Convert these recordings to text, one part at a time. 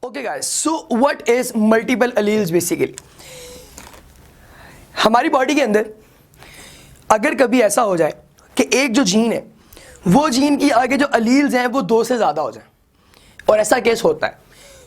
Okay guys, so what is multiple alleles basically. हमारी body के अंदर अगर कभी ऐसा हो जाए कि एक जो जीन है वो जीन की आगे जो अलील्स हैं वो 2 से ज़्यादा हो जाए, और ऐसा केस होता है,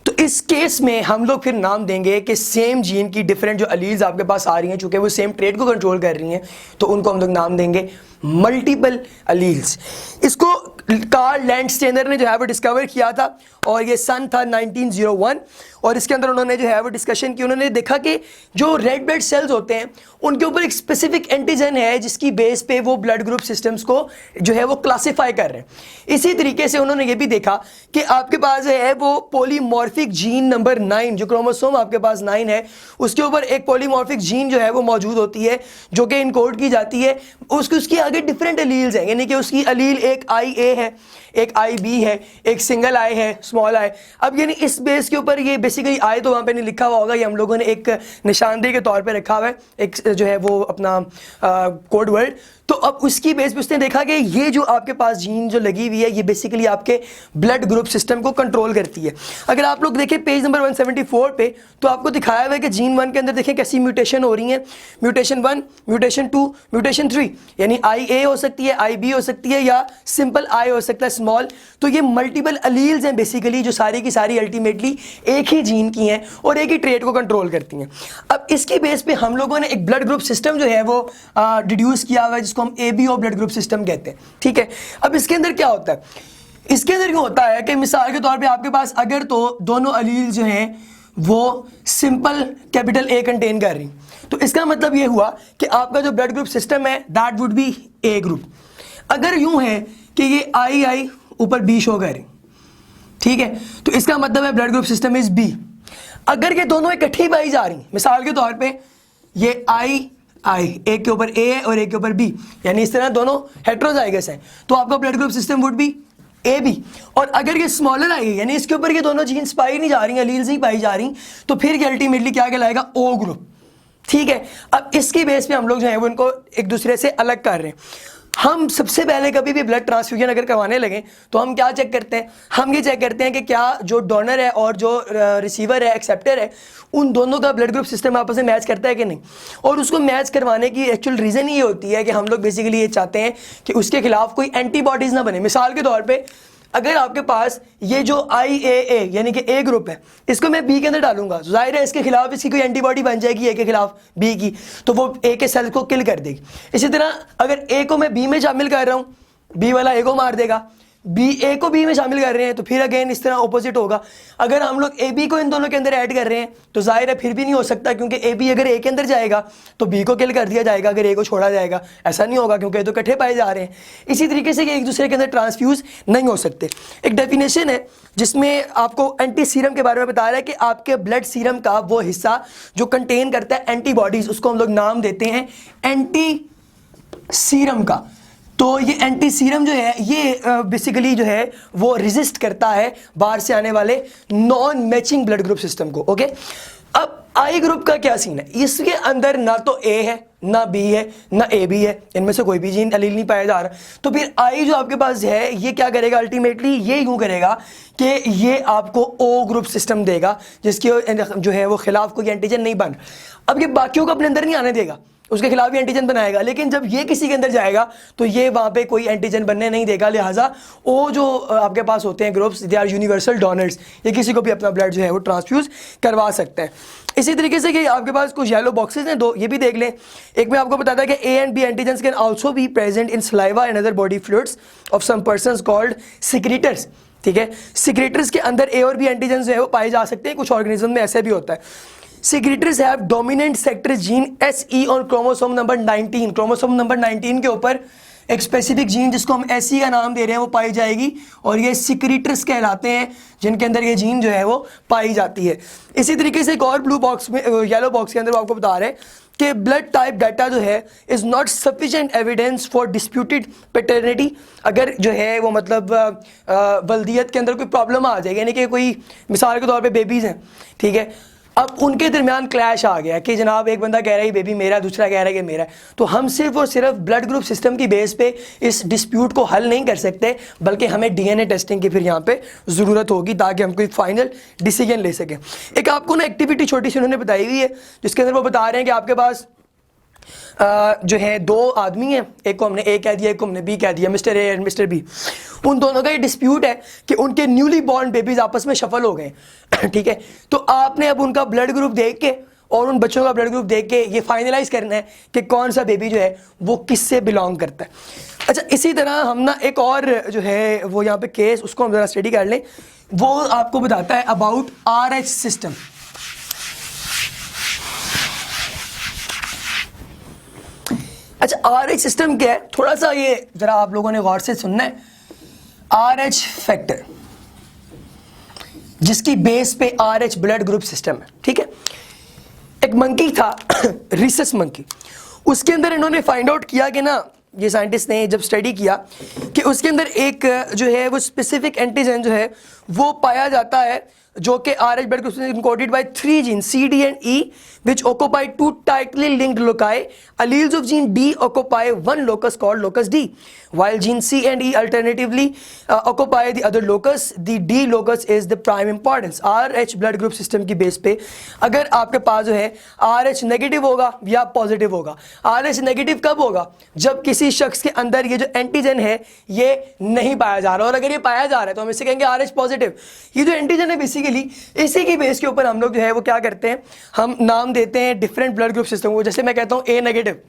तो इस केस में हम लोग फिर नाम देंगे कि सेम जीन की डिफरेंट जो अलील्स आपके पास आ रही हैं, चूंकि वो सेम ट्रेट को कंट्रोल कर रही हैं, तो उनको हम लोग नाम देंगे मल्टीपल अलील्स। इसको कार्ल लैंडस्टेनर ने जो है वो डिस्कवर किया था, और ये सन था 1901, और इसके अंदर उन्होंने जो है वो डिस्कशन की। उन्होंने देखा कि जो रेड ब्लड सेल्स होते हैं उनके ऊपर एक स्पेसिफिक एंटीजन है जिसकी बेस पे वो ब्लड ग्रुप सिस्टम्स को जो है वो क्लासिफाई कर रहे हैं। इसी तरीके से उन्होंने ये भी देखा कि आपके पास है वो पॉलीमॉर्फिक जीन नंबर 9, जो क्रोमोसोम आपके पास 9 है, उसके ऊपर एक पॉलीमॉर्फिक जीन जो है वो मौजूद होती है जो कि इनकोड की जाती है। उसके आगे डिफरेंट अलील्स हैं, यानी कि उसकी अलील एक IA है, एक IB है, एक सिंगल I है, स्मॉल I। अब यानी इस बेस के ऊपर ये बेसिकली I तो वहाँ पे नहीं लिखा हुआ होगा, ये हम लोगों ने एक निशानदेही के तौर पे रखा हुआ है, एक जो है वो अपना कोड वर्ड। तो अब उसकी बेस पे उसने देखा कि ये जो आपके पास जीन जो लगी हुई है ये बेसिकली आपके ब्लड ग्रुप सिस्टम को कंट्रोल करती है। अगर आप लोग देखें पेज नंबर 174 पे, तो आपको दिखाया हुआ है कि जीन 1 के अंदर देखें कैसी म्यूटेशन हो रही है। म्यूटेशन 1, म्यूटेशन 2, म्यूटेशन 3, यानी IA हो सकती है, IB हो सकती है, या सिंपल I हो सकता है, स्मॉल। तो ये मल्टीपल अलील्स हैं बेसिकली, जो सारी की सारी अल्टीमेटली एक ही जीन की हैं और एक ही ट्रेट को कंट्रोल करती हैं। अब इसकी बेस पे हम लोगों ने एक ब्लड ग्रुप सिस्टम जो है वो डिड्यूस किया हुआ है, जिसको हम ABO ब्लड ग्रुप सिस्टम कहते हैं। ठीक है, अब इसके अंदर क्या होता है, इसके अंदर क्या होता है कि मिसाल के तौर पे आपके पास अगर तो दोनों अलील जो हैं वो सिंपल कैपिटल A कंटेन कर रही, तो इसका मतलब ये हुआ कि आपका जो ब्लड ग्रुप सिस्टम है that would be A group. अगर यूं है कि ये II ऊपर B शो कर रही, ठीक है, तो इसका मतलब है blood group system is B। अगर ये दोनों इकट्ठी पाई जा रही, मिसाल के तौर पे ये I एक के ऊपर A है और एक के ऊपर B, यानी इस तरह दोनों हेट्रोजाइगस हैं, तो आपका blood group system would be AB। और अगर ये स्मॉलर आई, यानी इसके ऊपर ये दोनों जीन्स पाई नहीं जा रही, अलील्स नहीं पाई जा रही, तो फिर ये अल्टीमेटली क्या कहलाएगा, O ग्रुप। ठीक है, अब इसकी बेस पे हम लोग जो है वो इनको एक दूसरे से अलग कर रहे हैं। हम सबसे पहले कभी भी ब्लड ट्रांसफ्यूजन अगर करवाने लगे तो हम क्या चेक करते हैं, हम ये चेक करते हैं कि क्या जो डोनर है और जो रिसीवर है, एक्सेप्टर है, उन दोनों का ब्लड ग्रुप सिस्टम आपस में मैच करता है कि नहीं। और उसको मैच करवाने की एक्चुअल रीज़न ये होती है कि हम लोग बेसिकली ये चाहते हैं कि उसके खिलाफ कोई एंटीबॉडीज़ ना बने। मिसाल के तौर पर अगर आपके पास ये जो IAA यानी कि A ग्रुप है, इसको मैं B के अंदर डालूंगा, जाहिर है इसके खिलाफ इसकी कोई एंटीबॉडी बन जाएगी A के खिलाफ B की, तो वो A के सेल को किल कर देगी। इसी तरह अगर A को मैं B में शामिल कर रहा हूँ, B वाला A को मार देगा, A को B में शामिल कर रहे हैं, तो फिर अगेन इस तरह ऑपोजिट होगा। अगर हम लोग AB को इन दोनों के अंदर ऐड कर रहे हैं तो जाहिर है फिर भी नहीं हो सकता, क्योंकि AB अगर A के अंदर जाएगा तो B को किल कर दिया जाएगा, अगर A को छोड़ा जाएगा ऐसा नहीं होगा, क्योंकि तो इकट्ठे पाए जा रहे हैं। इसी तरीके से कि एक दूसरे के अंदर ट्रांसफ्यूज नहीं हो सकते। एक डेफिनेशन है जिसमें आपको एंटी सीरम के बारे में बता रहा है कि आपके ब्लड सीरम का वो हिस्सा जो कंटेन करता है एंटीबॉडीज, उसको हम लोग नाम देते हैं एंटी सीरम का। तो ये एंटी सीरम जो है ये बेसिकली जो है वो रेजिस्ट करता है बाहर से आने वाले non matching blood group system को। ओके, अब I ग्रुप का क्या सीन है, इसके अंदर ना तो A है, ना B है, ना AB है, इनमें से कोई भी जीन अलील नहीं पाया जा रहा। तो फिर I जो आपके पास है ये क्या करेगा, अल्टीमेटली ये यूं करेगा कि ये आपको O ग्रुप सिस्टम देगा, जिसके जो है वो खिलाफ कोई एंटीजन नहीं बन। अब ये बाकियों को अपने अंदर नहीं आने देगा, उसके खिलाफ भी एंटीजन बनाएगा, लेकिन जब ये किसी के अंदर जाएगा तो ये वहाँ पे कोई एंटीजन बनने नहीं देगा। लिहाजा वो जो आपके पास होते हैं groups, they are universal donors, ये किसी को भी अपना ब्लड जो है वो ट्रांसफ्यूज करवा सकते हैं। इसी तरीके से कि आपके पास कुछ येलो बॉक्सेस हैं दो, ये भी देख लें। एक में आपको बताता है कि A and B antigens can also be present in saliva and other body fluids of some persons called secretors. ठीक है, सिक्रीटर्स के अंदर A और B एंटीजन्स जो है वो पाए जा सकते हैं, कुछ ऑर्गेनिज्म में ऐसे भी होता है। Secretories have dominant sector gene SE on chromosome number 19। Chromosome number 19 के ऊपर एक स्पेसिफिक जीन जिसको हम SE का नाम दे रहे हैं वो पाई जाएगी, और ये सिक्रीटर्स कहलाते हैं जिनके अंदर ये जीन जो है वो पाई जाती है। इसी तरीके से एक और ब्लू बॉक्स में, येलो बॉक्स के अंदर वो आपको बता रहे हैं कि ब्लड टाइप डाटा जो है is not sufficient evidence for disputed paternity. अगर जो है वो मतलब वल्दियत के अंदर कोई प्रॉब्लम आ जाएगी, यानी कि कोई मिसाल के तौर पे बेबीज़ हैं, ठीक है, अब उनके दरमियान क्लैश आ गया कि जनाब एक बंदा कह रहा है बेबी मेरा, दूसरा कह रहा है कि मेरा है। तो हम सिर्फ और सिर्फ ब्लड ग्रुप सिस्टम की बेस पे इस डिस्प्यूट को हल नहीं कर सकते, बल्कि हमें डीएनए टेस्टिंग की फिर यहाँ पे ज़रूरत होगी ताकि हम कोई फाइनल डिसीजन ले सकें। एक आपको ना एक्टिविटी छोटी सी उन्होंने बताई हुई है जिसके अंदर वो बता रहे हैं कि आपके पास जो है दो आदमी हैं, एक को हमने ए कह दिया, एक को हमने बी कह दिया, mister A and mister B. उन दोनों का ये डिस्प्यूट है कि उनके न्यूली बॉर्न बेबीज आपस में शफल हो गए ठीक है। तो आपने अब उनका ब्लड ग्रुप देख के और उन बच्चों का ब्लड ग्रुप देख के ये फाइनलाइज करना है कि कौन सा बेबी जो है वो किससे बिलोंग करता है। अच्छा, इसी तरह हम ना एक और जो है वो यहाँ पे केस, उसको हम ज़रा स्टडी कर लें। वो आपको बताता है अबाउट RH सिस्टम। अच्छा, RH सिस्टम क्या है, थोड़ा सा ये जरा आप लोगों ने गौर से सुनना है। RH फैक्टर जिसकी बेस पे RH ब्लड ग्रुप सिस्टम है, ठीक है। एक मंकी था रिसस मंकी, उसके अंदर इन्होंने फाइंड आउट किया कि ना, ये साइंटिस्ट ने जब स्टडी किया कि उसके अंदर एक जो है वो स्पेसिफिक एंटीजन जो है वो पाया जाता है जो कि RH blood group is encoded by 3 genes CD and E which occupy 2 tightly linked loci. Alleles of gene D occupy one locus called locus D, while gene C and E alternatively occupy the other locus. The D locus is the prime importance. RH blood group system की base पे अगर आपके पास जो है RH negative होगा या positive होगा। RH negative कब होगा? जब किसी शख्स के अंदर ये जो एंटीजन है ये नहीं पाया जा रहा, और अगर ये पाया जा रहा है तो हम इसे कहेंगे RH पॉजिटिव। ये जो एंटीजन है बेसिकली इसी की बेस के ऊपर हम लोग जो है वो क्या करते हैं, हम नाम देते हैं डिफरेंट ब्लड ग्रुप सिस्टम को। जैसे मैं कहता हूँ A नेगेटिव,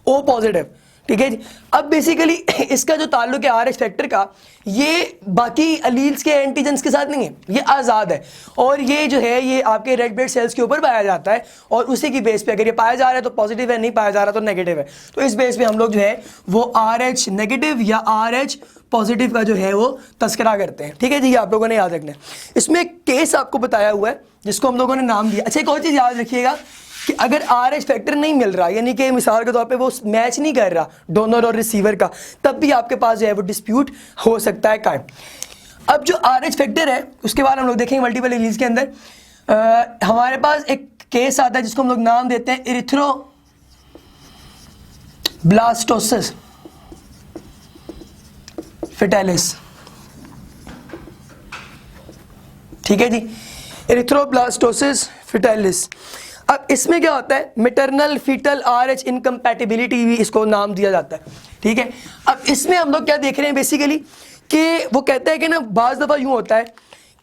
O पॉजिटिव, ठीक है जी। अब बेसिकली इसका जो ताल्लुक है RH फैक्टर का, ये बाकी अलील्स के एंटीजन्स के साथ नहीं है, ये आज़ाद है, और ये जो है ये आपके रेड ब्लड सेल्स के ऊपर पाया जाता है, और उसी की बेस पे अगर ये पाया जा रहा है तो पॉजिटिव है, नहीं पाया जा रहा तो नेगेटिव है। तो इस बेस पे हम लोग जो है वो RH नेगेटिव या RH पॉजिटिव का जो है वो तस्करा करते हैं, ठीक है जी। ये आप लोगों ने याद रखना है। इसमें एक केस आपको बताया हुआ है जिसको हम लोगों ने नाम दिया। अच्छा, एक और चीज़ याद रखिएगा कि अगर RH फैक्टर नहीं मिल रहा, यानी कि मिसाल के तौर पे वो मैच नहीं कर रहा डोनर और रिसीवर का, तब भी आपके पास जो है वो डिस्प्यूट हो सकता है कायम। अब जो RH फैक्टर है उसके बाद हम लोग देखेंगे मल्टीपल एलील्स के अंदर हमारे पास एक केस आता है जिसको हम लोग नाम देते हैं इरिथ्रोब्लास्टोसिस फेटालिस, ठीक है जी, इरिथ्रोब्लास्टोसिस फेटालिस। अब इसमें क्या होता है, मैटरनल फीटल RH इनकम्पैटिबिलिटी भी इसको नाम दिया जाता है, ठीक है। अब इसमें हम लोग क्या देख रहे हैं बेसिकली कि वो कहता है कि ना बाज़ दफ़ा यूँ होता है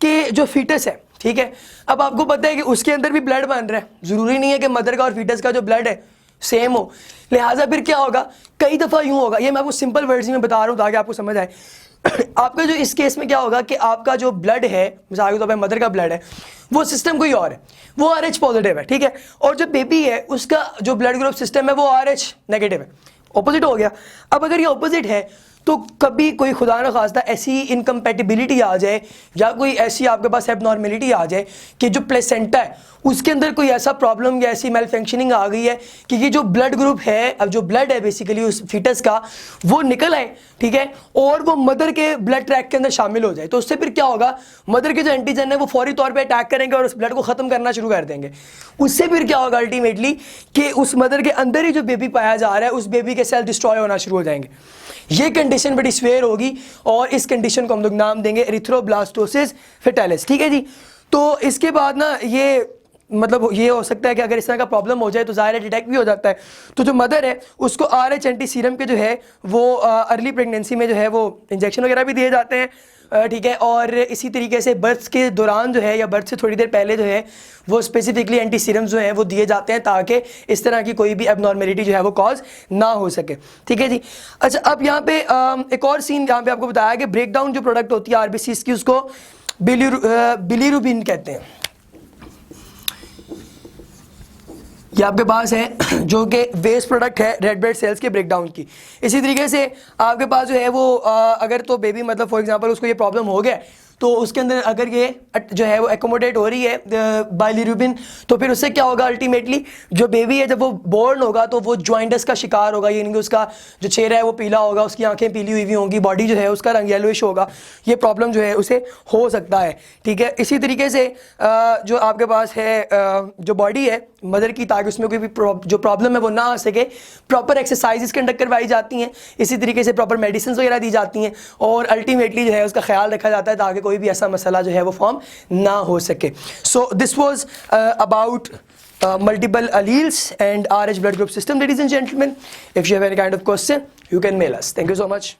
कि जो फीटस है, ठीक है, अब आपको पता है कि उसके अंदर भी ब्लड बन रहा है, ज़रूरी नहीं है कि मदर का और फीटस का जो ब्लड है सेम हो, लिहाजा फिर क्या होगा, कई दफ़ा यूँ होगा, ये मैं आपको सिंपल वर्ड्स में बता रहा हूँ ताकि आपको समझ आए। आपका जो इस केस में क्या होगा कि आपका जो ब्लड है, मिसाल के तौर पे मदर का ब्लड है, वो सिस्टम कोई और है, वो RH पॉजिटिव है, ठीक है, और जो बेबी है उसका जो ब्लड ग्रुप सिस्टम है वो RH नेगेटिव है, ऑपोजिट हो गया। अब अगर ये ऑपोजिट है तो कभी कोई खुदा न खास्ता ऐसी इनकम्पैटिबिलिटी आ जाए या कोई ऐसी आपके पास एबनॉर्मेलिटी आ जाए कि जो प्लेसेंटा है उसके अंदर कोई ऐसा प्रॉब्लम या ऐसी मेल फंक्शनिंग आ गई है कि ये जो ब्लड ग्रुप है, अब जो ब्लड है बेसिकली उस फीटस का, वो निकल आए, ठीक है, और वो मदर के ब्लड ट्रैक के अंदर शामिल हो जाए, तो उससे फिर क्या होगा, मदर के जो एंटीजन है वो फौरी तौर पे अटैक करेंगे और उस ब्लड को ख़त्म करना शुरू कर देंगे। उससे फिर क्या होगा अल्टीमेटली कि उस मदर के अंदर ही जो बेबी पाया जा रहा है उस बेबी के सेल डिस्ट्रॉय होना शुरू हो जाएंगे। ये कंडीशन बड़ी स्वेयर होगी और इस कंडीशन को हम लोग नाम देंगे इरिथ्रोब्लास्टोसिस फेटालिस, ठीक है जी। तो इसके बाद ना ये मतलब ये हो सकता है कि अगर इस तरह का प्रॉब्लम हो जाए तो ज़ाहिर है डिटेक्ट भी हो जाता है, तो जो मदर है उसको RH एंटी सीरम के जो है वो अर्ली प्रेगनेंसी में जो है वो इंजेक्शन वगैरह भी दिए जाते हैं, ठीक है, और इसी तरीके से बर्थ के दौरान जो है या बर्थ से थोड़ी देर पहले जो है वो स्पेसिफिकली एंटी सीरम्स जो हैं वो दिए जाते हैं ताकि इस तरह की कोई भी एबनॉर्मेलिटी जो है वो कॉज ना हो सके, ठीक है जी। अच्छा, अब यहाँ पे एक और सीन यहाँ पे आपको बताया कि ब्रेक डाउन जो प्रोडक्ट होती है RBCs की उसको बिलीरुबिन कहते हैं। ये आपके पास है जो कि वेस्ट प्रोडक्ट है रेड ब्लड सेल्स के ब्रेकडाउन की। इसी तरीके से आपके पास जो है वो अगर तो बेबी मतलब फॉर एग्जांपल उसको ये प्रॉब्लम हो गया तो उसके अंदर अगर ये जो है वो एकोमोडेट हो रही है बाइलिरुबिन, तो फिर उससे क्या होगा अल्टीमेटली जो बेबी है जब वो बोर्न होगा तो वो जॉइंटस का शिकार होगा, यानी कि उसका जो चेहरा है वो पीला होगा, उसकी आंखें पीली हुई होंगी, बॉडी जो है उसका रंग येलोइश होगा, ये प्रॉब्लम जो है उसे हो सकता है। ठीक है, इसी तरीके से जो आपके पास है जो बॉडी है मदर की, ताकि उसमें कोई भी जो प्रॉब्लम है वो ना आ सके, प्रॉपर एक्सरसाइजेस कंडक्ट करवाई जाती हैं, इसी तरीके से प्रॉपर मेडिसिन वगैरह दी जाती हैं और अल्टीमेटली जो है उसका ख्याल रखा जाता है ताकि कोई भी ऐसा मसला जो है वो फॉर्म ना हो सके। So this was about multiple alleles and Rh blood group system, ladies and gentlemen. If you have any kind of question, you can mail us. Thank you so much.